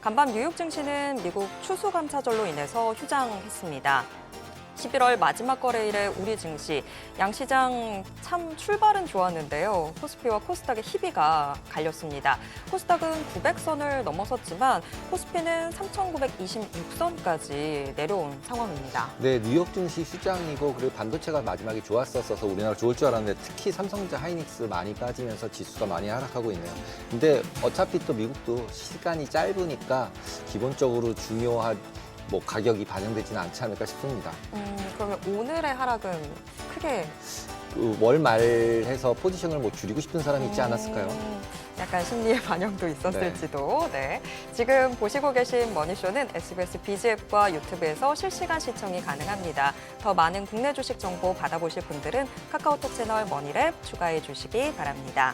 간밤 뉴욕 증시는 미국 추수감사절로 인해서 휴장했습니다. 11월 마지막 거래일에 우리 증시, 양시장 참 출발은 좋았는데요. 코스피와 코스닥의 희비가 갈렸습니다. 코스닥은 900선을 넘어섰지만 코스피는 3,926선까지 내려온 상황입니다. 네, 뉴욕 증시 휴장이고 그리고 반도체가 마지막에 좋았었어서 우리나라 좋을 줄 알았는데 특히 삼성전자, 하이닉스 많이 빠지면서 지수가 많이 하락하고 있네요. 근데 어차피 또 미국도 시간이 짧으니까 기본적으로 중요한 가격이 반영되지는 않지 않을까 싶습니다. 그러면 오늘의 하락은 크게 월 말해서 포지션을 줄이고 싶은 사람이 있지 않았을까요? 약간 심리의 반영도 있었을지도. 네. 지금 보시고 계신 머니쇼는 SBS BG앱과 유튜브에서 실시간 시청이 가능합니다. 더 많은 국내 주식 정보 받아보실 분들은 카카오톡 채널 머니랩 추가해 주시기 바랍니다.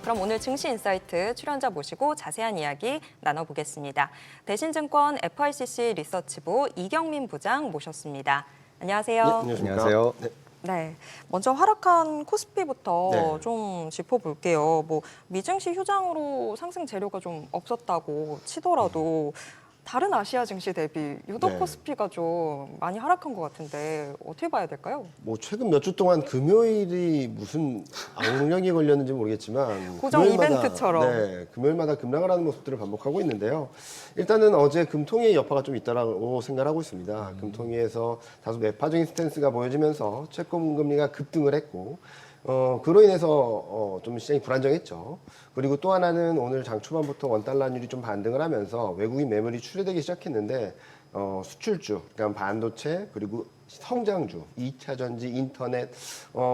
그럼 오늘 증시인사이트 출연자 모시고 자세한 이야기 나눠보겠습니다. 대신증권 FICC 리서치부 이경민 부장 모셨습니다. 안녕하세요. 네, 안녕하세요. 네. 네, 먼저 하락한 코스피부터 네. 좀 짚어볼게요. 미증시 휴장으로 상승 재료가 좀 없었다고 치더라도 다른 아시아 증시 대비 유독 네. 코스피가 좀 많이 하락한 것 같은데 어떻게 봐야 될까요? 최근 몇 주 동안 금요일이 무슨 악령이 걸렸는지 모르겠지만 고정 이벤트처럼. 네, 금요일마다 급락을 하는 모습들을 반복하고 있는데요. 일단은 어제 금통위의 여파가 좀 있다고 생각하고 있습니다. 금통위에서 다소 매파적인 스탠스가 보여지면서 채권 금리가 급등을 했고 그로 인해서 좀 시장이 불안정했죠. 그리고 또 하나는 오늘 장 초반부터 원달러율이 좀 반등을 하면서 외국인 매물이 출회되기 시작했는데 수출주, 그러니까 반도체 그리고 성장주, 2차 전지, 인터넷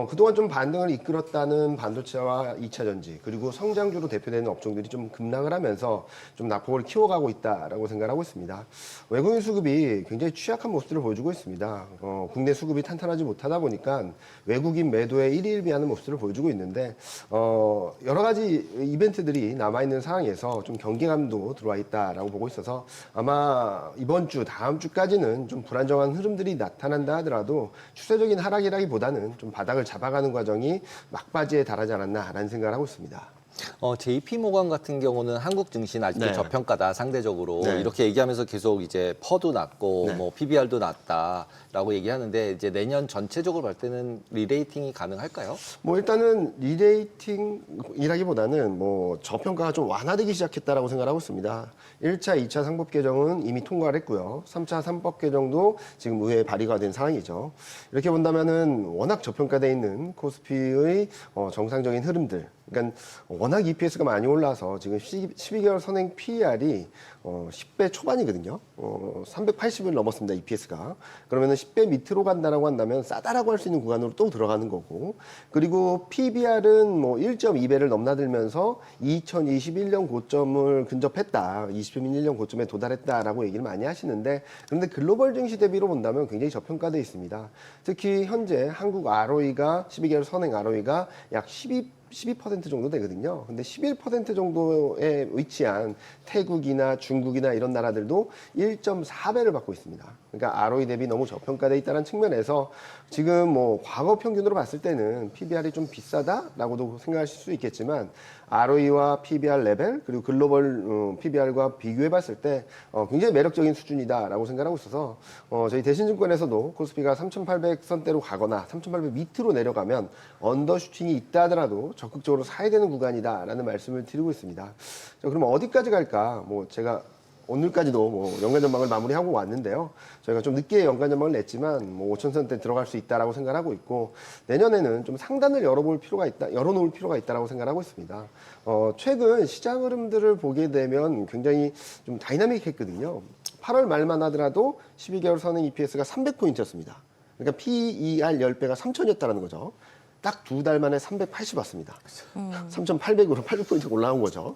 그동안 좀 반등을 이끌었다는 반도체와 2차 전지 그리고 성장주로 대표되는 업종들이 좀 급락을 하면서 좀 낙폭을 키워가고 있다라고 생각하고 있습니다. 외국인 수급이 굉장히 취약한 모습들을 보여주고 있습니다. 국내 수급이 탄탄하지 못하다 보니까 외국인 매도에 일희일비하는 모습들을 보여주고 있는데 여러 가지 이벤트들이 남아있는 상황에서 좀 경계감도 들어와 있다라고 보고 있어서 아마 이번 주, 다음 주까지는 좀 불안정한 흐름들이 나타난다 하더라도 추세적인 하락이라기보다는 좀 바닥을 잡아가는 과정이 막바지에 달하지 않았나라는 생각을 하고 있습니다. JP모건 같은 경우는 한국 증시는 아직도 네. 저평가다 상대적으로 네. 이렇게 얘기하면서 계속 이제 퍼도 낮고 네. PBR도 낮다라고 얘기하는데 이제 내년 전체적으로 볼 때는 리레이팅이 가능할까요? 일단은 리레이팅이라기보다는 저평가가 좀 완화되기 시작했다라고 생각하고 있습니다. 1차, 2차 상법 개정은 이미 통과를 했고요. 3차 상법 개정도 지금 의회에 발의가 된 상황이죠. 이렇게 본다면은 워낙 저평가돼 있는 코스피의 정상적인 흐름들, 그러니까 워낙 EPS가 많이 올라서 지금 12개월 선행 PER이 10배 초반이거든요. 380을 넘었습니다, EPS가. 그러면은 10배 밑으로 간다라고 한다면 싸다라고 할 수 있는 구간으로 또 들어가는 거고. 그리고 PBR은 1.2배를 넘나들면서 2021년 고점을 근접했다. 2021년 고점에 도달했다라고 얘기를 많이 하시는데 그런데 글로벌 증시 대비로 본다면 굉장히 저평가되어 있습니다. 특히 현재 한국 ROE가 12개월 선행 ROE가 약 12% 정도 되거든요. 근데 11% 정도에 위치한 태국이나 중국이나 이런 나라들도 1.4배를 받고 있습니다. 그러니까 ROE 대비 너무 저평가돼 있다는 측면에서 지금 과거 평균으로 봤을 때는 PBR이 좀 비싸다라고도 생각하실 수 있겠지만 ROE와 PBR 레벨 그리고 글로벌 PBR과 비교해 봤을 때 굉장히 매력적인 수준이다라고 생각하고 있어서 저희 대신증권에서도 코스피가 3,800선대로 가거나 3,800 밑으로 내려가면 언더슈팅이 있다 하더라도 적극적으로 사야 되는 구간이다라는 말씀을 드리고 있습니다. 자, 그럼 어디까지 갈까? 제가 오늘까지도 연간 전망을 마무리하고 왔는데요. 저희가 좀 늦게 연간 전망을 냈지만 5,000선대 들어갈 수 있다라고 생각하고 있고 내년에는 좀 상단을 열어놓을 필요가 있다라고 생각하고 있습니다. 최근 시장 흐름들을 보게 되면 굉장히 좀 다이나믹했거든요. 8월 말만 하더라도 12개월 선행 EPS가 300포인트였습니다. 그러니까 PER 10배가 3,000이었다는 거죠. 딱 2달 만에 380 왔습니다. 3,800으로 800포인트가 올라온 거죠.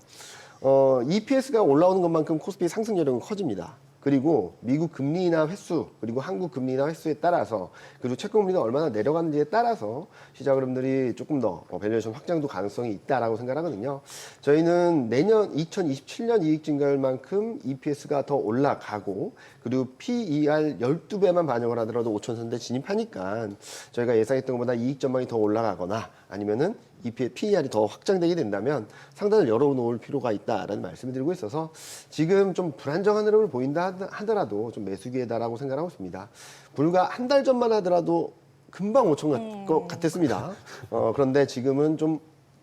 EPS가 올라오는 것만큼 코스피 상승 여력은 커집니다. 그리고 미국 금리 인하 횟수, 그리고 한국 금리 인하 횟수에 따라서, 그리고 채권 금리가 얼마나 내려가는지에 따라서 시장 흐름들이 조금 더 밸류에이션 확장도 가능성이 있다라고 생각하거든요. 저희는 내년 2027년 이익 증가율만큼 EPS가 더 올라가고, 그리고 PER 12배만 반영을 하더라도 5,000선대 진입하니까 저희가 예상했던 것보다 이익 전망이 더 올라가거나 아니면은 PER이 더 확장되게 된다면 상단을 열어놓을 필요가 있다라는 말씀을 드리고 있어서 지금 좀 불안정한 흐름을 보인다 하더라도 좀 매수 기회다라고 생각하고 있습니다. 불과 한 달 전만 하더라도 금방 5천 갈 것 같았습니다. 그런데 지금은 좀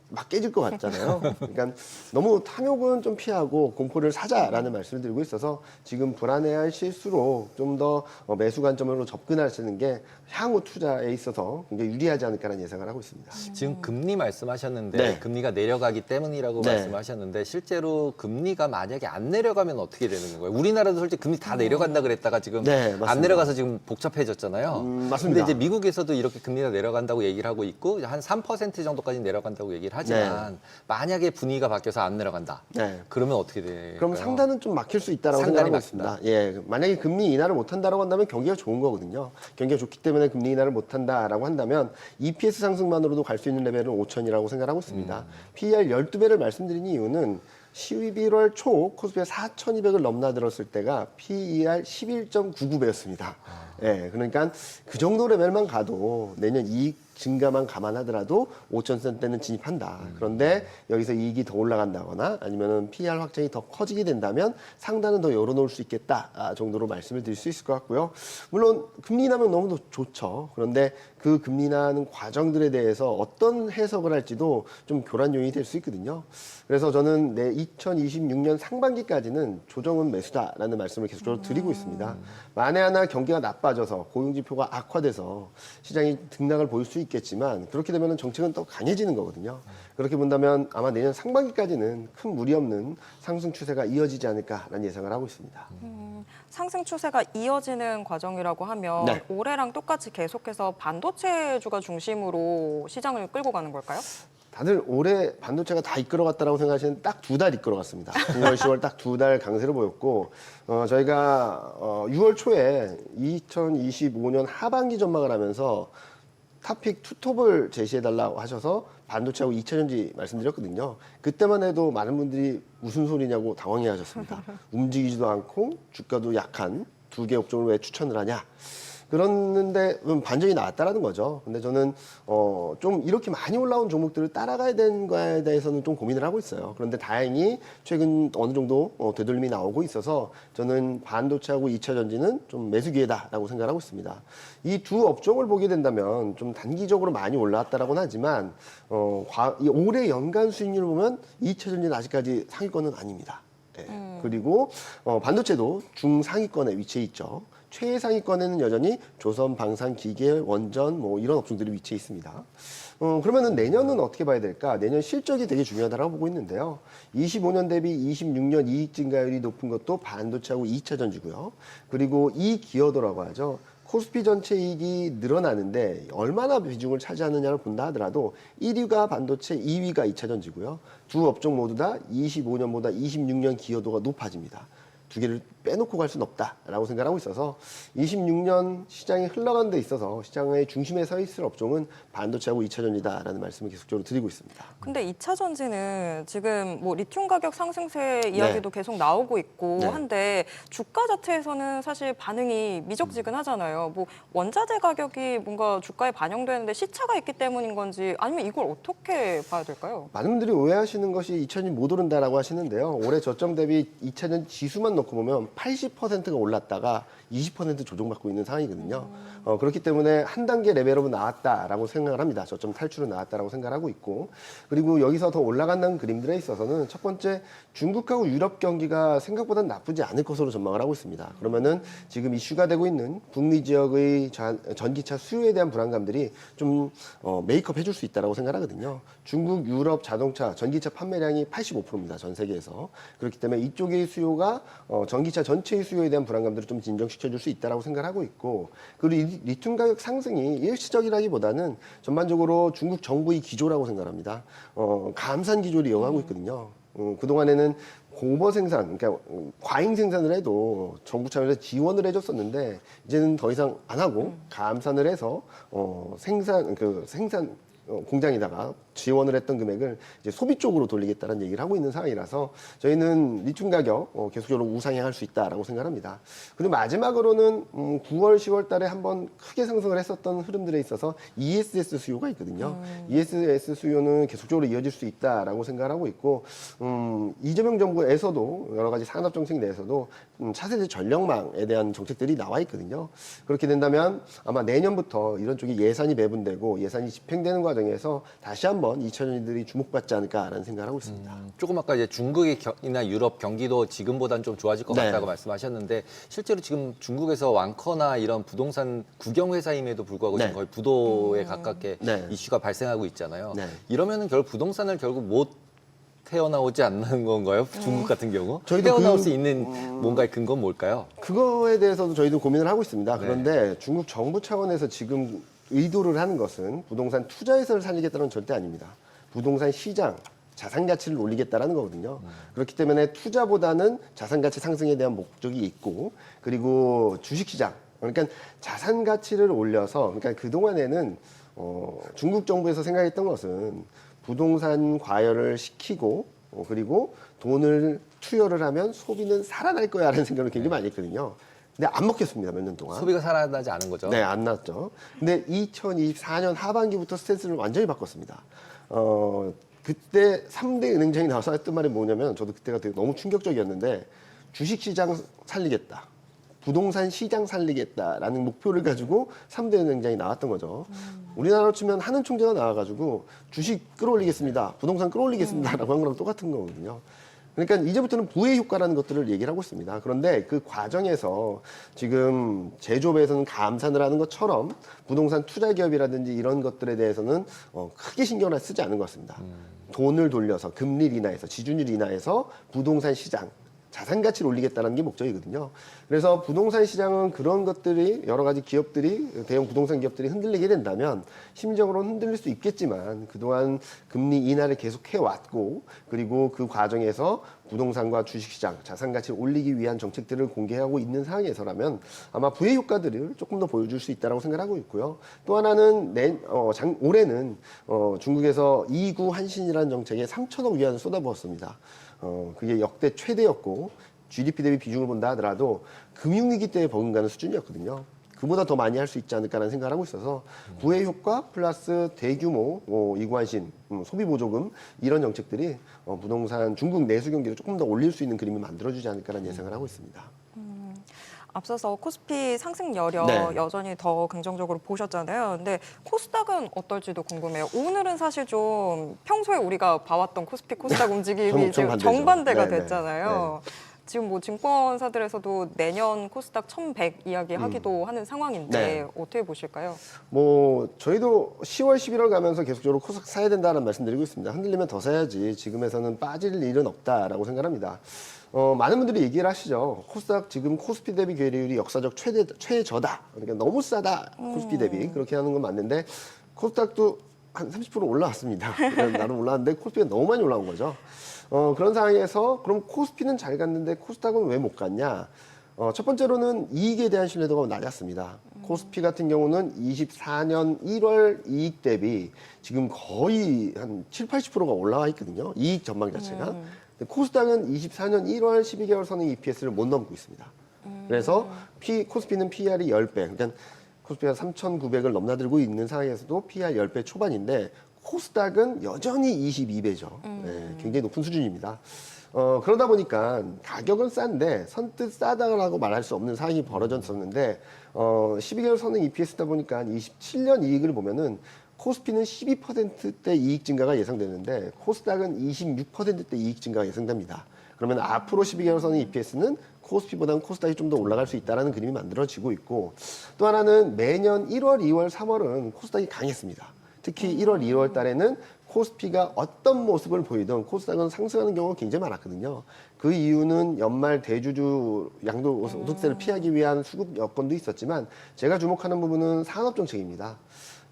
막 깨질 것 같잖아요. 그러니까 너무 탐욕은 좀 피하고 공포를 사자라는 말씀을 드리고 있어서 지금 불안해할 실수록 좀 더 매수 관점으로 접근하시는 게 향후 투자에 있어서 굉장히 유리하지 않을까라는 예상을 하고 있습니다. 지금 금리 말씀하셨는데 네. 금리가 내려가기 때문이라고 네. 말씀하셨는데 실제로 금리가 만약에 안 내려가면 어떻게 되는 거예요? 우리나라도 솔직히 금리 다 내려간다 그랬다가 지금 네, 맞습니다. 안 내려가서 지금 복잡해졌잖아요. 맞습니다. 근데 이제 미국에서도 이렇게 금리가 내려간다고 얘기를 하고 있고 한 3% 정도까지 내려간다고 얘기를 하지만 만약에 분위기가 바뀌어서 안 내려간다. 네. 그러면 어떻게 돼요? 그럼 상단은 좀 막힐 수 있다라고 상단이 생각하고 있습니다. 예, 만약에 금리 인하를 못한다라고 한다면 경기가 좋은 거거든요. 경기가 좋기 때문에 금리 인하를 못한다라고 한다면 EPS 상승만으로도 갈 수 있는 레벨은 5천이라고 생각하고 있습니다. PER 12배를 말씀드린 이유는 11월 초 코스피가 4,200을 넘나들었을 때가 PER 11.99배였습니다. 예, 그러니까 그 정도 레벨만 가도 내년 이익 증가만 감안하더라도 5,000센대는 진입한다. 그런데 여기서 이익이 더 올라간다거나 아니면은 PER 확장이 더 커지게 된다면 상단은 더 열어놓을 수 있겠다 정도로 말씀을 드릴 수 있을 것 같고요. 물론 금리 인하면 너무 좋죠. 그런데 그 금리 인하는 과정들에 대해서 어떤 해석을 할지도 좀 교란 요인이 될 수 있거든요. 그래서 저는 2026년 상반기까지는 조정은 매수다라는 말씀을 계속적으로 드리고 있습니다. 만에 하나 경기가 나빠져서 고용지표가 악화돼서 시장이 등락을 보일 수 있겠지만 그렇게 되면 정책은 더 강해지는 거거든요. 그렇게 본다면 아마 내년 상반기까지는 큰 무리 없는 상승 추세가 이어지지 않을까라는 예상을 하고 있습니다. 상승 추세가 이어지는 과정이라고 하면 네. 올해랑 똑같이 계속해서 반도체주가 중심으로 시장을 끌고 가는 걸까요? 다들 올해 반도체가 다 이끌어갔다라고 생각하시는 딱 2달 이끌어갔습니다. 9월, 10월 딱 2달 강세를 보였고 저희가 6월 초에 2025년 하반기 전망을 하면서 탑픽 투톱을 제시해달라고 하셔서 반도체하고 2차전지 말씀드렸거든요. 그때만 해도 많은 분들이 무슨 소리냐고 당황해 하셨습니다. 움직이지도 않고 주가도 약한 두 개 업종을 왜 추천을 하냐. 그랬는데 반전이 나왔다라는 거죠. 근데 저는 좀 이렇게 많이 올라온 종목들을 따라가야 되는 거에 대해서는 좀 고민을 하고 있어요. 그런데 다행히 최근 어느 정도 되돌림이 나오고 있어서 저는 반도체하고 2차 전지는 좀 매수 기회다라고 생각하고 있습니다. 이 두 업종을 보게 된다면 좀 단기적으로 많이 올라왔다라고는 하지만 올해 연간 수익률을 보면 2차 전지는 아직까지 상위권은 아닙니다. 네. 그리고 반도체도 중상위권에 위치해 있죠. 최상위권에는 여전히 조선, 방산, 기계, 원전 뭐 이런 업종들이 위치해 있습니다. 그러면은 내년은 어떻게 봐야 될까? 내년 실적이 되게 중요하다고 보고 있는데요. 25년 대비 26년 이익 증가율이 높은 것도 반도체하고 2차 전지고요. 그리고 이 기여도라고 하죠. 코스피 전체 이익이 늘어나는데 얼마나 비중을 차지하느냐를 본다 하더라도 1위가 반도체, 2위가 2차 전지고요. 두 업종 모두 다 25년보다 26년 기여도가 높아집니다. 두 개를 빼놓고 갈 수는 없다라고 생각하고 있어서 26년 시장이 흘러가는 데 있어서 시장의 중심에 서 있을 업종은 반도체하고 2차 전지다라는 말씀을 계속적으로 드리고 있습니다. 근데 2차 전지는 지금 뭐 리튬 가격 상승세 이야기도 계속 나오고 있고 네. 한데 주가 자체에서는 사실 반응이 미적지근하잖아요. 뭐 원자재 가격이 뭔가 주가에 반영되는데 시차가 있기 때문인 건지 아니면 이걸 어떻게 봐야 될까요? 많은 분들이 오해하시는 것이 2차 전지 못 오른다라고 하시는데요. 올해 저점 대비 2차 전지 지수만 놓고 보면 80%가 올랐다가 20% 조정받고 있는 상황이거든요. 그렇기 때문에 한 단계 레벨업은 나왔다라고 생각을 합니다. 저점 탈출은 나왔다라고 생각을 하고 있고 그리고 여기서 더 올라간다는 그림들에 있어서는 첫 번째 중국하고 유럽 경기가 생각보다는 나쁘지 않을 것으로 전망을 하고 있습니다. 그러면은 지금 이슈가 되고 있는 북미 지역의 전기차 수요에 대한 불안감들이 좀 메이크업 해줄 수 있다라고 생각하거든요. 중국, 유럽 자동차, 전기차 판매량이 85%입니다. 전 세계에서. 그렇기 때문에 이쪽의 수요가 전기차 전체의 수요에 대한 불안감들을 좀 진정시켜줄 수 있다라고 생각하고 있고 그리고 리튬 가격 상승이 일시적이라기보다는 전반적으로 중국 정부의 기조라고 생각합니다. 감산 기조를 이용하고 있거든요. 그동안에는 고버 생산, 그러니까 과잉 생산을 해도 정부 차원에서 지원을 해줬었는데 이제는 더 이상 안 하고 감산을 해서 생산 공장에다가 지원을 했던 금액을 이제 소비 쪽으로 돌리겠다는 얘기를 하고 있는 상황이라서 저희는 리튬 가격 계속적으로 우상향할 수 있다라고 생각합니다. 그리고 마지막으로는 9월, 10월 달에 한번 크게 상승을 했었던 흐름들에 있어서 ESS 수요가 있거든요. ESS 수요는 계속적으로 이어질 수 있다라고 생각을 하고 있고 이재명 정부에서도 여러 가지 산업 정책 내에서도 차세대 전력망에 대한 정책들이 나와 있거든요. 그렇게 된다면 아마 내년부터 이런 쪽에 예산이 배분되고 예산이 집행되는 과정에서 다시 한번 2차전지들이 주목받지 않을까라는 생각을 하고 있습니다. 조금 아까 이제 중국이나 유럽 경기도 지금보다는 좀 좋아질 것 네. 같다고 말씀하셨는데 실제로 지금 중국에서 왕커나 이런 부동산 국영회사임에도 불구하고 네. 지금 거의 부도에 가깝게 네. 이슈가 발생하고 있잖아요. 네. 이러면은 결국 부동산을 결국 못 태어나오지 않는 건가요? 중국 같은 경우? 저희도 태어나올 수 있는 뭔가의 근거는 뭘까요? 그거에 대해서도 저희도 고민을 하고 있습니다. 그런데 중국 정부 차원에서 지금 의도를 하는 것은 부동산 투자에서 살리겠다는 절대 아닙니다. 부동산 시장, 자산 가치를 올리겠다라는 거거든요. 그렇기 때문에 투자보다는 자산 가치 상승에 대한 목적이 있고 그리고 주식 시장, 그러니까 자산 가치를 올려서 그러니까 그동안에는 중국 정부에서 생각했던 것은 부동산 과열을 시키고 그리고 돈을 투여를 하면 소비는 살아날 거야라는 생각을 굉장히 많이 했거든요. 근데 안 먹혔습니다, 몇 년 동안. 소비가 살아나지 않은 거죠. 네, 안 났죠. 근데 2024년 하반기부터 스탠스를 완전히 바꿨습니다. 그때 3대 은행장이 나와서 했던 말이 뭐냐면 저도 그때가 되게 너무 충격적이었는데 주식시장 살리겠다. 부동산 시장 살리겠다라는 목표를 가지고 3대 은행장이 나왔던 거죠. 우리나라로 치면 하는 총재가 나와가지고 주식 끌어올리겠습니다. 부동산 끌어올리겠습니다라고 한 거랑 똑같은 거거든요. 그러니까 이제부터는 부의 효과라는 것들을 얘기를 하고 있습니다. 그런데 그 과정에서 지금 제조업에서는 감산을 하는 것처럼 부동산 투자 기업이라든지 이런 것들에 대해서는 크게 신경을 쓰지 않은 것 같습니다. 돈을 돌려서 금리를 인하해서 지준율 인하해서 부동산 시장 자산 가치를 올리겠다는 게 목적이거든요. 그래서 부동산 시장은 그런 것들이 여러 가지 기업들이 대형 부동산 기업들이 흔들리게 된다면 심리적으로는 흔들릴 수 있겠지만 그동안 금리 인하를 계속해 왔고 그리고 그 과정에서 부동산과 주식시장 자산 가치를 올리기 위한 정책들을 공개하고 있는 상황에서라면 아마 부의 효과들을 조금 더 보여줄 수 있다고 생각하고 있고요. 또 하나는 올해는 중국에서 2구 한신이라는 정책에 3천억 위안을 쏟아부었습니다. 그게 역대 최대였고 GDP 대비 비중을 본다 하더라도 금융위기 때 버금가는 수준이었거든요. 그보다 더 많이 할 수 있지 않을까라는 생각을 하고 있어서 부의 효과 플러스 대규모 이관신, 소비보조금 이런 정책들이 부동산 중국 내수 경기를 조금 더 올릴 수 있는 그림을 만들어주지 않을까라는 예상을 하고 있습니다. 앞서서 코스피 상승 여력 네. 여전히 더 긍정적으로 보셨잖아요. 근데 코스닥은 어떨지도 궁금해요. 오늘은 사실 좀 평소에 우리가 봐왔던 코스닥 움직임이 지금 정반대죠. 정반대가 네, 됐잖아요. 지금 뭐 증권사들에서도 내년 코스닥 1100 이야기하기도 하는 상황인데 네. 어떻게 보실까요? 뭐 저희도 10월, 11월 가면서 계속적으로 코스닥 사야 된다는 말씀드리고 있습니다. 흔들리면 더 사야지 지금에서는 빠질 일은 없다라고 생각합니다. 많은 분들이 얘기를 하시죠. 코스닥 지금 코스피 대비 괴리율이 역사적 최저다. 그러니까 너무 싸다. 코스피 대비 그렇게 하는 건 맞는데 코스닥도 한 30% 올라왔습니다. 나름 올라왔는데 코스피가 너무 많이 올라온 거죠. 그런 상황에서 그럼 코스피는 잘 갔는데 코스닥은 왜 못 갔냐? 첫 번째로는 이익에 대한 신뢰도가 낮았습니다. 코스피 같은 경우는 24년 1월 이익 대비 지금 거의 한 7, 80%가 올라와 있거든요. 이익 전망 자체가. 근데 코스닥은 24년 1월 12개월 선행 EPS를 못 넘고 있습니다. 그래서 코스피는 PER이 10배. 그러니까 코스피가 3,900을 넘나들고 있는 상황에서도 PER 10배 초반인데 코스닥은 여전히 22배죠. 네, 굉장히 높은 수준입니다. 그러다 보니까 가격은 싼데 선뜻 싸다라고 말할 수 없는 상황이 벌어졌었는데 12개월 선행 EPS다 보니까 27년 이익을 보면은 코스피는 12%대 이익 증가가 예상되는데 코스닥은 26%대 이익 증가가 예상됩니다. 그러면 앞으로 12개월 선행 EPS는 코스피보다는 코스닥이 좀 더 올라갈 수 있다는 그림이 만들어지고 있고 또 하나는 매년 1월, 2월, 3월은 코스닥이 강했습니다. 특히 1월, 2월 달에는 코스피가 어떤 모습을 보이든 코스닥은 상승하는 경우가 굉장히 많았거든요. 그 이유는 연말 대주주 양도소득세를 피하기 위한 수급 여건도 있었지만 제가 주목하는 부분은 산업정책입니다.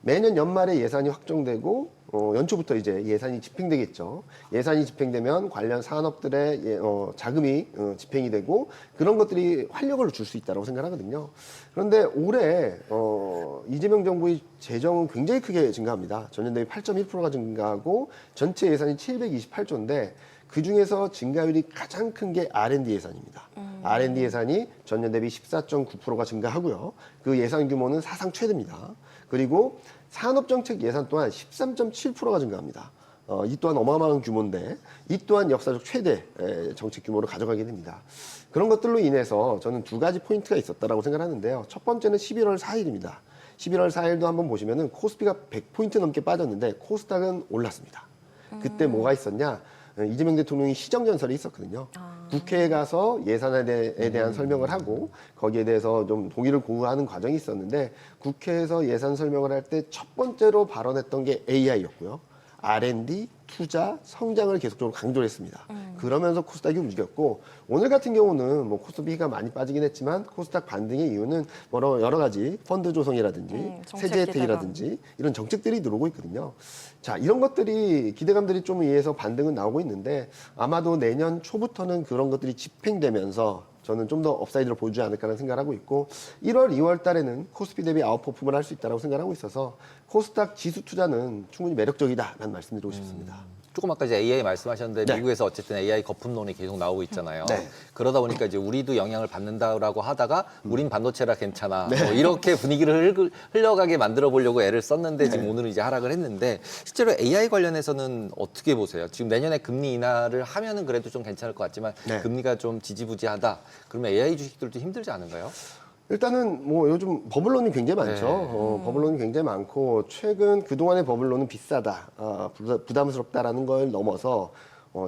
매년 연말에 예산이 확정되고 연초부터 이제 예산이 집행되겠죠. 예산이 집행되면 관련 산업들의 자금이 집행이 되고 그런 것들이 활력을 줄 수 있다고 생각하거든요. 그런데 올해 이재명 정부의 재정은 굉장히 크게 증가합니다. 전년 대비 8.1%가 증가하고 전체 예산이 728조인데 그 중에서 증가율이 가장 큰 게 R&D 예산입니다. R&D 예산이 전년 대비 14.9%가 증가하고요. 그 예산 규모는 사상 최대입니다. 그리고 산업정책 예산 또한 13.7%가 증가합니다. 이 또한 어마어마한 규모인데 이 또한 역사적 최대 정책 규모를 가져가게 됩니다. 그런 것들로 인해서 저는 두 가지 포인트가 있었다라고 생각하는데요. 첫 번째는 11월 4일입니다. 11월 4일도 한번 보시면은 코스피가 100포인트 넘게 빠졌는데 코스닥은 올랐습니다. 그때 뭐가 있었냐? 이재명 대통령이 시정연설이 있었거든요. 국회에 가서 예산에 대한 설명을 하고 거기에 대해서 좀 동의를 구하는 과정이 있었는데 국회에서 예산 설명을 할 때 첫 번째로 발언했던 게 AI였고요. R&D, 투자, 성장을 계속적으로 강조를 했습니다. 그러면서 코스닥이 움직였고 오늘 같은 경우는 뭐 코스피가 많이 빠지긴 했지만 코스닥 반등의 이유는 여러 가지 펀드 조성이라든지 세제 혜택이라든지 이런 정책들이 들어오고 있거든요. 자, 이런 것들이 기대감들이 좀 의해서 반등은 나오고 있는데 아마도 내년 초부터는 그런 것들이 집행되면서 저는 좀 더 업사이드를 보여주지 않을까라는 생각을 하고 있고 1월, 2월 달에는 코스피 대비 아웃퍼폼을 할 수 있다고 생각하고 있어서 코스닥 지수 투자는 충분히 매력적이다라는 말씀드리고 싶습니다. 조금 아까 이제 AI 말씀하셨는데 네. 미국에서 어쨌든 AI 거품론이 계속 나오고 있잖아요. 네. 그러다 보니까 이제 우리도 영향을 받는다라고 하다가 우린 반도체라 괜찮아. 뭐 이렇게 분위기를 흘러가게 만들어 보려고 애를 썼는데 지금 오늘은 이제 하락을 했는데 실제로 AI 관련해서는 어떻게 보세요? 지금 내년에 금리 인하를 하면은 그래도 좀 괜찮을 것 같지만 네. 금리가 좀 지지부지하다. 그러면 AI 주식들도 힘들지 않은가요? 일단은 뭐 요즘 버블론이 굉장히 많죠. 네. 버블론이 굉장히 많고 최근 그동안의 버블론은 비싸다, 부담스럽다라는 걸 넘어서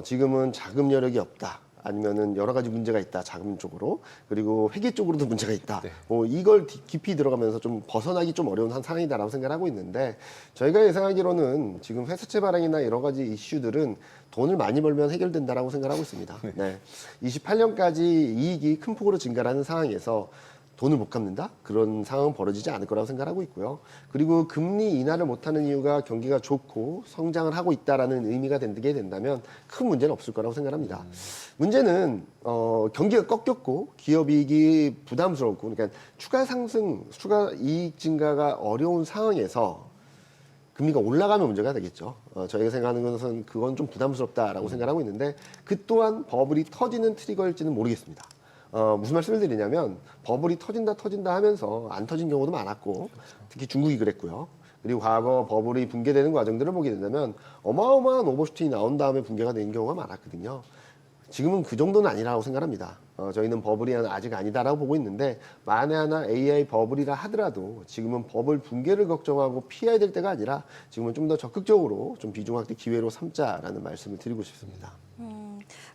지금은 자금 여력이 없다. 아니면은 여러 가지 문제가 있다. 자금 쪽으로. 그리고 회계 쪽으로도 문제가 있다. 네. 이걸 깊이 들어가면서 좀 벗어나기 좀 어려운 한 상황이다라고 생각을 하고 있는데 저희가 예상하기로는 지금 회사채 발행이나 여러 가지 이슈들은 돈을 많이 벌면 해결된다라고 생각하고 있습니다. 네. 28년까지 이익이 큰 폭으로 증가하는 상황에서 돈을 못 갚는다? 그런 상황은 벌어지지 않을 거라고 생각하고 있고요. 그리고 금리 인하를 못하는 이유가 경기가 좋고 성장을 하고 있다라는 의미가 되게 된다면 큰 문제는 없을 거라고 생각합니다. 문제는 경기가 꺾였고 기업이익이 부담스럽고 그러니까 추가 상승, 추가 이익 증가가 어려운 상황에서 금리가 올라가면 문제가 되겠죠. 저희가 생각하는 것은 그건 좀 부담스럽다라고 생각하고 있는데 그 또한 버블이 터지는 트리거일지는 모르겠습니다. 무슨 말씀을 드리냐면 버블이 터진다 하면서 안 터진 경우도 많았고 특히 중국이 그랬고요. 그리고 과거 버블이 붕괴되는 과정들을 보게 된다면 어마어마한 오버슈팅이 나온 다음에 붕괴가 된 경우가 많았거든요. 지금은 그 정도는 아니라고 생각합니다. 저희는 버블이 아직 아니다라고 보고 있는데 만에 하나 AI 버블이라 하더라도 지금은 버블 붕괴를 걱정하고 피해야 될 때가 아니라 지금은 좀 더 적극적으로 좀 비중 확대 기회로 삼자라는 말씀을 드리고 싶습니다.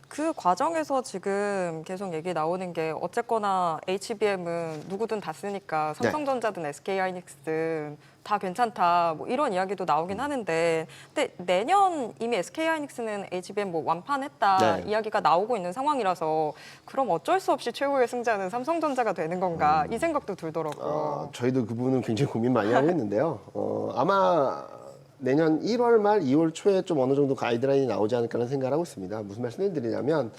그 과정에서 지금 계속 얘기 나오는 게 어쨌거나 HBM은 누구든 다 쓰니까 삼성전자든 SK하이닉스든 다 괜찮다 뭐 이런 이야기도 나오긴 하는데 근데 내년 이미 SK하이닉스는 HBM 뭐 완판했다 네. 이야기가 나오고 있는 상황이라서 그럼 어쩔 수 없이 최고의 승자는 삼성전자가 되는 건가 이 생각도 들더라고요. 저희도 그 부분은 굉장히 고민 많이 하고 있는데요. 아마 내년 1월 말 2월 초에 좀 어느 정도 가이드라인이 나오지 않을까라는 생각을 하고 있습니다. 무슨 말씀을 드리냐면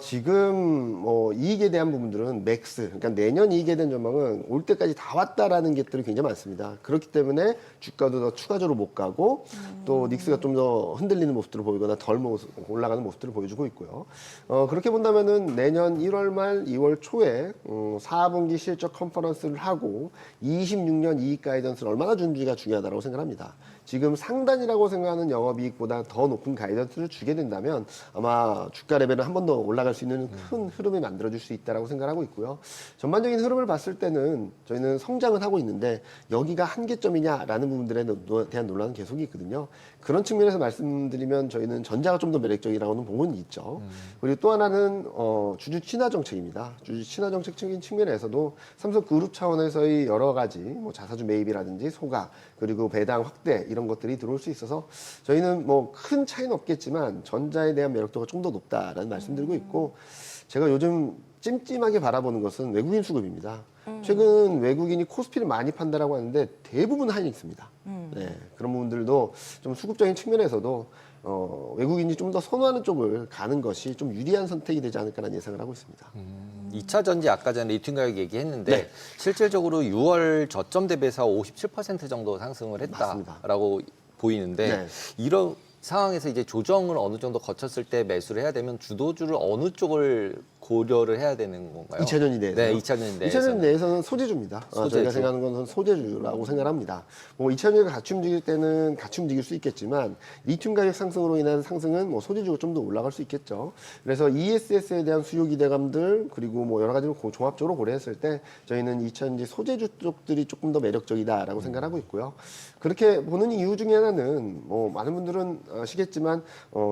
지금 이익에 대한 부분들은 맥스, 그러니까 내년 이익에 대한 전망은 올 때까지 다 왔다라는 것들이 굉장히 많습니다. 그렇기 때문에 주가도 더 추가적으로 못 가고 또 닉스가 좀 더 흔들리는 모습들을 보이거나 덜 올라가는 모습들을 보여주고 있고요. 그렇게 본다면은 내년 1월 말 2월 초에 4분기 실적 컨퍼런스를 하고 26년 이익 가이던스를 얼마나 주는지가 중요하다고 생각합니다. 지금 상단이라고 생각하는 영업이익보다 더 높은 가이던스를 주게 된다면 아마 주가 레벨은 한 번 더 올라갈 수 있는 큰 흐름이 만들어질 수 있다고 생각하고 있고요. 전반적인 흐름을 봤을 때는 저희는 성장은 하고 있는데 여기가 한계점이냐라는 부분들에 대한 논란은 계속 있거든요. 그런 측면에서 말씀드리면 저희는 전자가 좀 더 매력적이라고는 보고는 있죠. 그리고 또 하나는 주주 친화 정책입니다. 주주 친화 정책적인 측면에서도 삼성 그룹 차원에서의 여러 가지 뭐 자사주 매입이라든지 소각 그리고 배당 확대 이런 것들이 들어올 수 있어서 저희는 뭐 큰 차이는 없겠지만 전자에 대한 매력도가 좀 더 높다라는 말씀드리고 있고 제가 요즘 찜찜하게 바라보는 것은 외국인 수급입니다. 최근 외국인이 코스피를 많이 판다라고 하는데 대부분 하이닉스입니다. 네, 그런 부분들도 좀 수급적인 측면에서도 외국인이 좀 더 선호하는 쪽을 가는 것이 좀 유리한 선택이 되지 않을까라는 예상을 하고 있습니다. 2차 전지 아까 전에 리튬 가격 얘기했는데 네. 실질적으로 6월 저점 대비해서 57% 정도 상승을 맞습니다. 했다라고 보이는데 네. 이런 상황에서 이제 조정을 어느 정도 거쳤을 때 매수를 해야 되면 주도주를 어느 쪽을 고려를 해야 되는 건가요? 2차전지 내에서. 네, 2차전지 내에서는. 2차전지 내에서는 소재주입니다. 소재주. 저희가 생각하는 것은 소재주라고 생각합니다. 뭐 2차전지가 같이 움직일 때는 같이 움직일 수 있겠지만 리튬 가격 상승으로 인한 상승은 뭐 소재주가 좀 더 올라갈 수 있겠죠. 그래서 ESS에 대한 수요 기대감들 그리고 뭐 여러 가지를 종합적으로 고려했을 때 저희는 2차전지 소재주 쪽들이 조금 더 매력적이다라고 생각하고 있고요. 그렇게 보는 이유 중에 하나는 뭐 많은 분들은 아시겠지만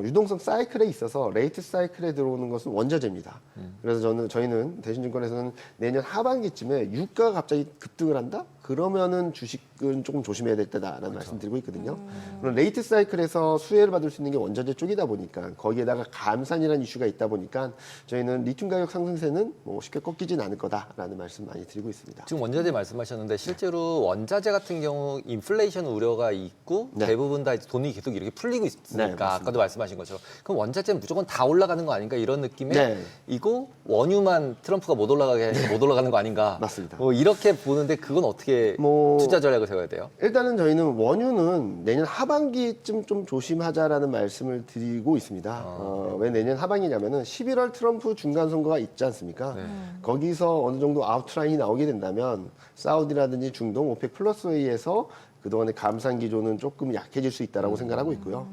유동성 사이클에 있어서 레이트 사이클에 들어오는 것은 원자재입니다. 그래서 저희는 대신증권에서는 내년 하반기쯤에 유가가 갑자기 급등을 한다? 그러면은 주식은 조금 조심해야 될 때다라는 말씀드리고 있거든요. 그럼 레이트 사이클에서 수혜를 받을 수 있는 게 원자재 쪽이다 보니까 거기에다가 감산이라는 이슈가 있다 보니까 저희는 리튬 가격 상승세는 뭐 쉽게 꺾이진 않을 거다라는 말씀 많이 드리고 있습니다. 지금 원자재 말씀하셨는데 실제로 원자재 같은 경우 인플레이션 우려가 있고 네. 대부분 다 이제 돈이 계속 이렇게 풀리고 네, 있으니까 맞습니다. 아까도 말씀하신 것처럼 그럼 원자재는 무조건 다 올라가는 거 아닌가 이런 느낌에 네. 이거 원유만 트럼프가 못 올라가게 해서 못 올라가는 거 아닌가 맞습니다. 뭐 이렇게 보는데 그건 어떻게 뭐 투자 전략을 세워야 돼요? 일단은 저희는 원유는 내년 하반기쯤 좀 조심하자라는 말씀을 드리고 있습니다. 왜 내년 하반기냐면은 11월 트럼프 중간 선거가 있지 않습니까? 거기서 어느 정도 아웃라인이 나오게 된다면 사우디라든지 중동 오펙 플러스에 의해서 그동안의 감산 기조는 조금 약해질 수 있다라고 생각하고 있고요.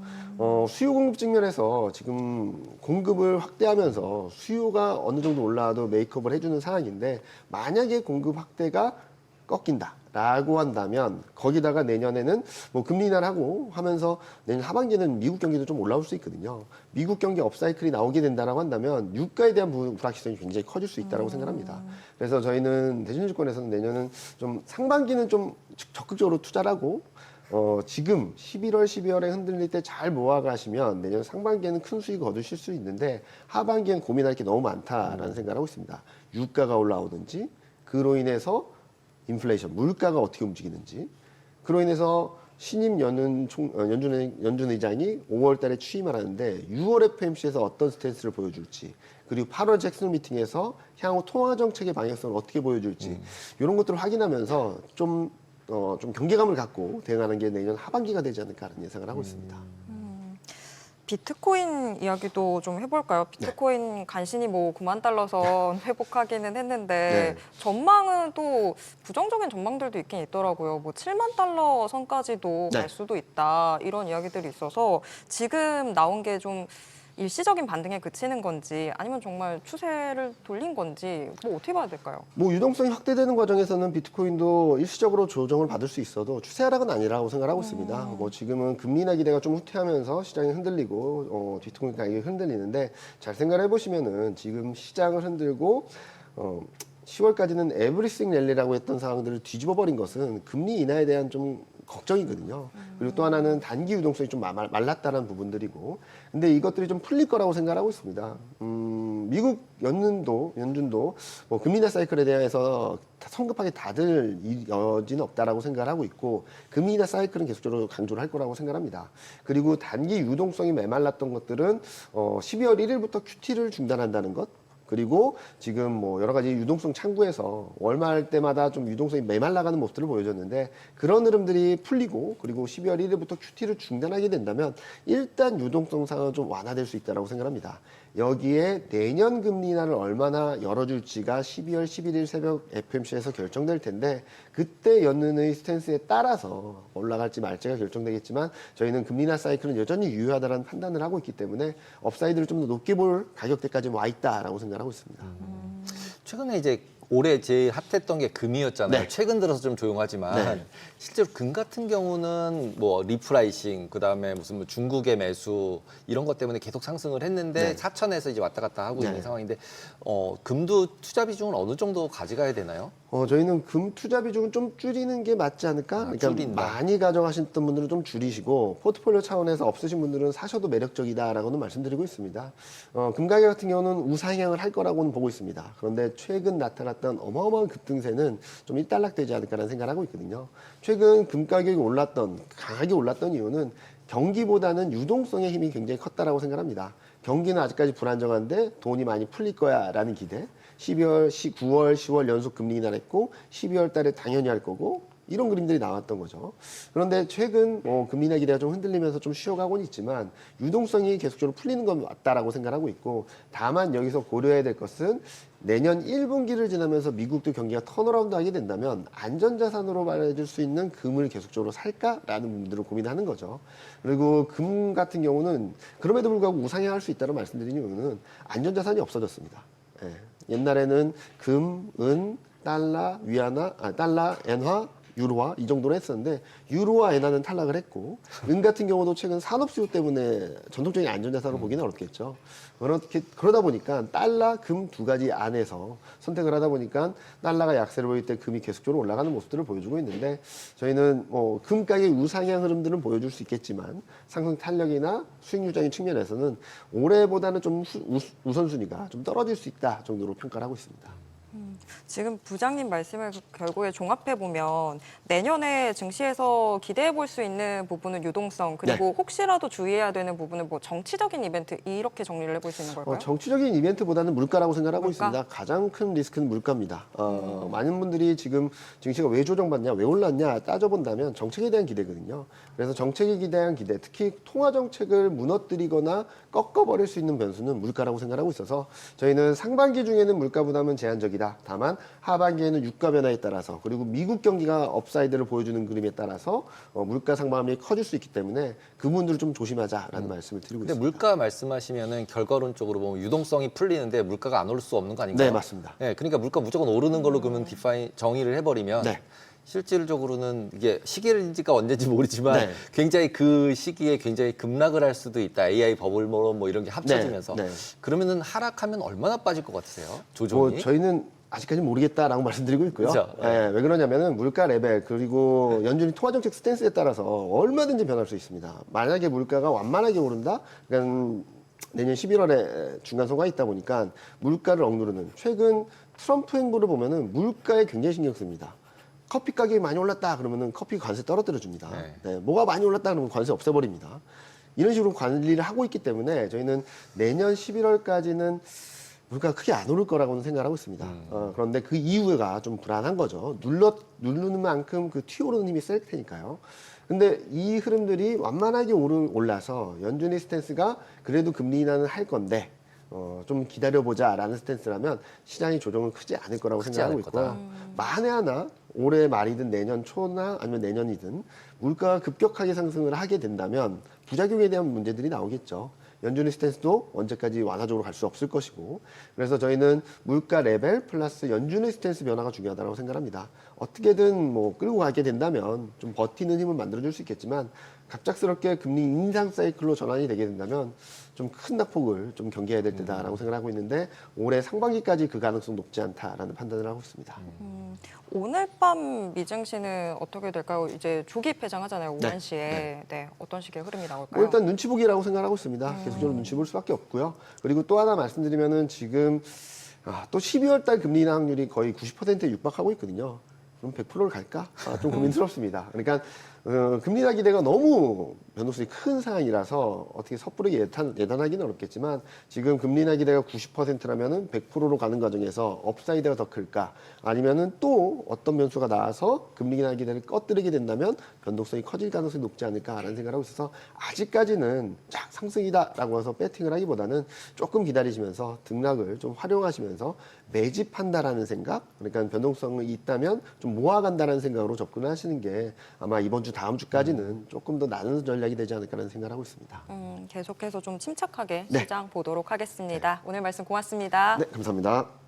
수요 공급 측면에서 지금 공급을 확대하면서 수요가 어느 정도 올라와도 메이크업을 해주는 상황인데 만약에 공급 확대가 꺾인다라고 한다면 거기다가 내년에는 뭐 금리 인하하고 하면서 내년 하반기에는 미국 경기도 좀 올라올 수 있거든요. 미국 경기 업사이클이 나오게 된다라고 한다면 유가에 대한 불확실성이 굉장히 커질 수 있다라고 생각합니다. 그래서 저희는 대신증권에서는 내년은 좀 상반기는 좀 적극적으로 투자를 하고 지금 11월, 12월에 흔들릴 때 잘 모아가시면 내년 상반기에는 큰 수익을 얻으실 수 있는데 하반기엔 고민할 게 너무 많다라는 생각을 하고 있습니다. 유가가 올라오든지 그로 인해서 인플레이션, 물가가 어떻게 움직이는지 그로 인해서 신임 연준 의장이 5월 달에 취임을 하는데 6월 FMC에서 어떤 스탠스를 보여줄지 그리고 8월 잭슨 미팅에서 향후 통화 정책의 방향성을 어떻게 보여줄지 이런 것들을 확인하면서 좀 경계감을 갖고 대응하는 게 내년 하반기가 되지 않을까라는 예상을 하고 있습니다. 비트코인 이야기도 좀 해볼까요? 비트코인 간신히 뭐 9만 달러 선 회복하기는 했는데 네. 전망은 또 부정적인 전망들도 있긴 있더라고요. 뭐 7만 달러 선까지도 네. 갈 수도 있다 이런 이야기들이 있어서 지금 나온 게 좀 일시적인 반등에 그치는 건지 아니면 정말 추세를 돌린 건지 뭐 어떻게 봐야 될까요? 뭐 유동성이 확대되는 과정에서는 비트코인도 일시적으로 조정을 받을 수 있어도 추세 하락은 아니라고 생각하고 있습니다. 뭐 지금은 금리 인하 기대가 좀 후퇴하면서 시장이 흔들리고 비트코인 가격이 흔들리는데 잘 생각을 해보시면은 지금 시장을 흔들고 10월까지는 에브리싱 랠리라고 했던 상황들을 뒤집어 버린 것은 금리 인하에 대한 좀 걱정이거든요. 그리고 또 하나는 단기 유동성이 좀 말랐다는 부분들이고, 근데 이것들이 좀 풀릴 거라고 생각하고 있습니다. 미국 연준도 뭐 금리 인하 사이클에 대해서 성급하게 닫을 여지는 없다라고 생각을 하고 있고, 금리 인하 사이클은 계속적으로 강조를 할 거라고 생각합니다. 그리고 단기 유동성이 메말랐던 것들은 12월 1일부터 QT를 중단한다는 것. 그리고 지금 뭐 여러 가지 유동성 창구에서 월말 때마다 좀 유동성이 메말라가는 모습들을 보여줬는데 그런 흐름들이 풀리고 그리고 12월 1일부터 QT를 중단하게 된다면 일단 유동성 상황은 좀 완화될 수 있다고 생각합니다. 여기에 내년 금리 인하를 얼마나 열어줄지가 12월 11일 새벽 FMC에서 결정될 텐데 그때 연준의 스탠스에 따라서 올라갈지 말지가 결정되겠지만 저희는 금리 인하 사이클은 여전히 유효하다는 판단을 하고 있기 때문에 업사이드를 좀 더 높게 볼 가격대까지 와 있다라고 생각하고 있습니다. 최근에 이제 올해 제일 핫했던 게 금이었잖아요. 네. 최근 들어서 좀 조용하지만 네. 실제로 금 같은 경우는 뭐 리프라이싱, 그다음에 무슨 뭐 중국의 매수 이런 것 때문에 계속 상승을 했는데 네. 4천에서 이제 왔다 갔다 하고 네. 있는 상황인데 금도 투자 비중을 어느 정도 가져가야 되나요? 저희는 금 투자 비중은 좀 줄이는 게 맞지 않을까? 그러니까 줄인다. 많이 가져가셨던 분들은 좀 줄이시고 포트폴리오 차원에서 없으신 분들은 사셔도 매력적이다라고는 말씀드리고 있습니다. 금 가격 같은 경우는 우상향을 할 거라고는 보고 있습니다. 그런데 최근 나타났던 일어났던 어마어마한 급등세는 좀 일단락되지 않을까라는 생각을 하고 있거든요. 최근 금 가격이 강하게 올랐던 이유는 경기보다는 유동성의 힘이 굉장히 컸다라고 생각합니다. 경기는 아직까지 불안정한데 돈이 많이 풀릴 거야라는 기대. 9월, 10월 연속 금리 인하했고 12월 달에 당연히 할 거고 이런 그림들이 나왔던 거죠. 그런데 최근 금리 인하 기대가 좀 흔들리면서 좀 쉬어가고는 있지만 유동성이 계속적으로 풀리는 건 맞다라고 생각하고 있고 다만 여기서 고려해야 될 것은 내년 1분기를 지나면서 미국도 경기가 턴어라운드 하게 된다면 안전자산으로 말해줄 수 있는 금을 계속적으로 살까라는 부분들을 고민하는 거죠. 그리고 금 같은 경우는 그럼에도 불구하고 우상향할 수 있다고 말씀드린 이유는 안전자산이 없어졌습니다. 예. 옛날에는 금, 은, 달러, 달러, 엔화, 유로화 이 정도로 했었는데 유로와 엔화는 탈락을 했고 은 같은 경우도 최근 산업 수요 때문에 전통적인 안전자산으로 보기는 어렵겠죠. 그러다 보니까 달러, 금 두 가지 안에서 선택을 하다 보니까 달러가 약세를 보일 때 금이 계속적으로 올라가는 모습들을 보여주고 있는데 저희는 금 가격 우상향 흐름들은 보여줄 수 있겠지만 상승 탄력이나 수익률적인 측면에서는 올해보다는 좀 우선순위가 좀 떨어질 수 있다 정도로 평가를 하고 있습니다. 지금 부장님 말씀을 결국에 종합해 보면 내년에 증시에서 기대해 볼 수 있는 부분은 유동성 그리고 혹시라도 주의해야 되는 부분은 뭐 정치적인 이벤트 이렇게 정리를 해볼 수 있는 걸까요? 정치적인 이벤트보다는 물가라고 생각하고 물가? 있습니다. 가장 큰 리스크는 물가입니다. 많은 분들이 지금 증시가 왜 조정받냐, 왜 올랐냐 따져본다면 정책에 대한 기대거든요. 그래서 정책에 대한 기대, 특히 통화 정책을 무너뜨리거나 꺾어버릴 수 있는 변수는 물가라고 생각하고 있어서 저희는 상반기 중에는 물가 부담은 제한적이다. 다만 하반기에는 유가 변화에 따라서 그리고 미국 경기가 업사이드를 보여주는 그림에 따라서 물가 상반함이 커질 수 있기 때문에 그 부분들을 좀 조심하자라는 말씀을 드리고 근데 있습니다. 물가 말씀하시면은 결과론적으로 보면 유동성이 풀리는데 물가가 안 오를 수 없는 거 아닌가요? 네, 맞습니다. 네, 그러니까 물가 무조건 오르는 걸로 그러면 정의를 해버리면 네. 실질적으로는 이게 시기인지가 언제인지 모르지만 네. 굉장히 그 시기에 굉장히 급락을 할 수도 있다. AI 버블 뭐 이런 게 합쳐지면서. 네, 네. 그러면은 하락하면 얼마나 빠질 것 같으세요? 조정이? 저희는 아직까지 모르겠다라고 말씀드리고 있고요. 그렇죠. 예, 왜 그러냐면은 물가 레벨 그리고 연준이 통화 정책 스탠스에 따라서 얼마든지 변할 수 있습니다. 만약에 물가가 완만하게 오른다, 그러니까 내년 11월에 중간 선거가 있다 보니까 물가를 억누르는 최근 트럼프 행보를 보면은 물가에 굉장히 신경 씁니다. 커피 가격이 많이 올랐다 그러면은 커피 관세 떨어뜨려 줍니다. 네, 뭐가 많이 올랐다 그러면 관세 없애버립니다. 이런 식으로 관리를 하고 있기 때문에 저희는 내년 11월까지는 물가가 크게 안 오를 거라고는 생각하고 있습니다. 그런데 그 이유가 좀 불안한 거죠. 누르는 만큼 그 튀어오르는 힘이 셀 테니까요. 근데 이 흐름들이 완만하게 올라서 연준의 스탠스가 그래도 금리 인하는 할 건데 좀 기다려보자라는 스탠스라면 시장이 조정은 크지 않을 거라고 크지 생각하고 않을 거다. 있고요. 만에 하나 올해 말이든 내년 초나 아니면 내년이든 물가가 급격하게 상승을 하게 된다면 부작용에 대한 문제들이 나오겠죠. 연준의 스탠스도 언제까지 완화적으로 갈 수 없을 것이고 그래서 저희는 물가 레벨 플러스 연준의 스탠스 변화가 중요하다고 생각합니다. 어떻게든 뭐 끌고 가게 된다면 좀 버티는 힘을 만들어줄 수 있겠지만 갑작스럽게 금리 인상 사이클로 전환이 되게 된다면 좀 큰 낙폭을 좀 경계해야 될 때다라고 생각하고 있는데 올해 상반기까지 그 가능성 높지 않다라는 판단을 하고 있습니다. 오늘 밤 미증시는 어떻게 될까요? 이제 조기 폐장하잖아요, 오후 네. 1시에. 네, 어떤 식의 흐름이 나올까요? 뭐 일단 눈치 보기라고 생각하고 있습니다. 계속적으로 눈치 볼 수밖에 없고요. 그리고 또 하나 말씀드리면은 지금 또 12월 달 금리 인하 확률이 거의 90%에 육박하고 있거든요. 그럼 100%를 갈까? 좀 고민스럽습니다. 그러니까 금리 인하 기대가 너무 변동성이 큰 상황이라서 어떻게 섣부르게 예단하기는 어렵겠지만 지금 금리 인하 기대가 90%라면은 100%로 가는 과정에서 업사이드가 더 클까? 아니면은 또 어떤 변수가 나와서 금리 인하 기대를 꺼뜨리게 된다면 변동성이 커질 가능성이 높지 않을까라는 생각을 하고 있어서 아직까지는 쫙 상승이다라고 해서 배팅을 하기보다는 조금 기다리시면서 등락을 좀 활용하시면서 매집한다라는 생각, 그러니까 변동성이 있다면 좀 모아간다는 생각으로 접근을 하시는 게 아마 이번 주 다음 주까지는 조금 더 나은 전략이 되지 않을까라는 생각을 하고 있습니다. 계속해서 좀 침착하게 네. 시장 보도록 하겠습니다. 오늘 말씀 고맙습니다. 네, 감사합니다.